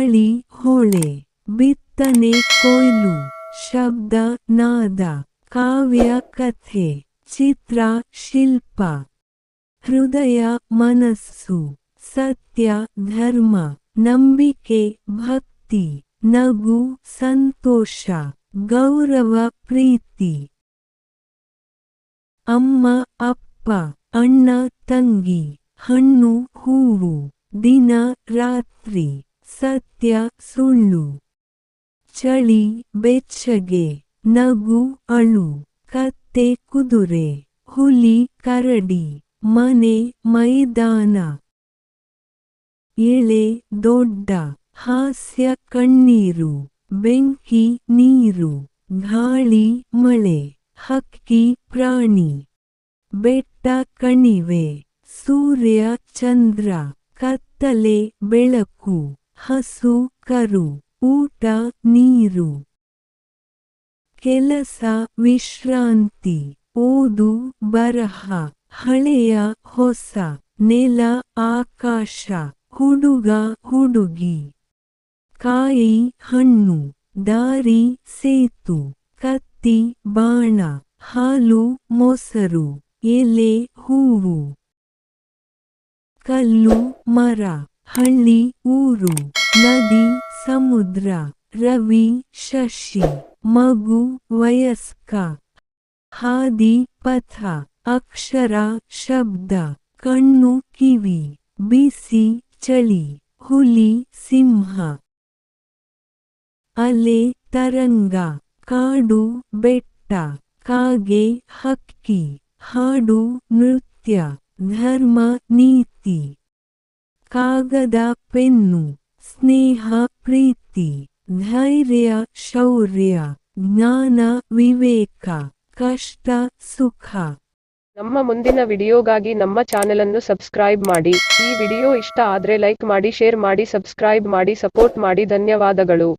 ಚಳಿ ಹೊಳೆ ಬಿತ್ತನೆ ಕೊಯ್ಲು ಶಬ್ದ ನಾದ ಕಾವ್ಯ ಕಥೆ ಚಿತ್ರ ಶಿಲ್ಪ ಹೃದಯ ಮನಸ್ಸು ಸತ್ಯ ಧರ್ಮ ನಂಬಿಕೆ ಭಕ್ತಿ ನಗು ಸಂತೋಷ ಗೌರವ ಪ್ರೀತಿ ಅಮ್ಮ ಅಪ್ಪ ಅಣ್ಣ ತಂಗಿ ಹಣ್ಣು ಹೂವು ದಿನ ರಾತ್ರಿ ಸತ್ಯ ಸುಳ್ಳು ಚಳಿ ಬೆಚ್ಚಗೆ ನಗು ಅಳು ಕತ್ತೆ ಕುದುರೆ ಹುಲಿ ಕರಡಿ ಮನೆ ಮೈದಾನ ಎಳೆ ದೊಡ್ಡ ಹಾಸ್ಯ ಕಣ್ಣೀರು ಬೆಂಕಿ ನೀರು ಗಾಳಿ ಮಳೆ ಹಕ್ಕಿ ಪ್ರಾಣಿ ಬೆಟ್ಟ ಕಣಿವೆ ಸೂರ್ಯ ಚಂದ್ರ ಕತ್ತಲೆ ಬೆಳಕು ಹಸು ಕರು ಊಟ ನೀರು ಕೆಲಸ ವಿಶ್ರಾಂತಿ ಓದು ಬರಹ ಹಳೆಯ ಹೊಸ ನೆಲ ಆಕಾಶ ಹುಡುಗ ಹುಡುಗಿ ಕಾಯಿ ಹಣ್ಣು ದಾರಿ ಸೇತು ಕತ್ತಿ ಬಾಣ ಹಾಲು ಮೊಸರು ಎಲೆ ಹೂವು ಕಲ್ಲು ಮರ ಹಳ್ಳಿ ಊರು ನದಿ ಸಮುದ್ರ ರವಿ ಶಶಿ ಮಗು ವಯಸ್ಕ ಹಾದಿ ಪಥ ಅಕ್ಷರ ಶಬ್ದ ಕಣ್ಣು ಕಿವಿ ಬಿಸಿ ಚಳಿ ಹುಲಿ ಸಿಂಹ ಅಲೆ ತರಂಗ ಕಾಡು ಬೆಟ್ಟ ಕಾಗೆ ಹಕ್ಕಿ ಹಾಡು ನೃತ್ಯ ಧರ್ಮ ನೀತಿ ಕಾಗದ ಪೆನ್ನು ಸ್ನೇಹ ಪ್ರೀತಿ ಧೈರ್ಯ ಶೌರ್ಯ ಜ್ಞಾನ ವಿವೇಕ ಕಷ್ಟ ಸುಖ ನಮ್ಮ ಮುಂದಿನ ವಿಡಿಯೋಗಾಗಿ ನಮ್ಮ ಚಾನೆಲನ್ನು ಸಬ್ಸ್ಕ್ರೈಬ್ ಮಾಡಿ. ಈ ವಿಡಿಯೋ ಇಷ್ಟ ಆದ್ರೆ ಲೈಕ್ ಮಾಡಿ, ಶೇರ್ ಮಾಡಿ, ಸಬ್ಸ್ಕ್ರೈಬ್ ಮಾಡಿ, ಸಪೋರ್ಟ್ ಮಾಡಿ. ಧನ್ಯವಾದಗಳು.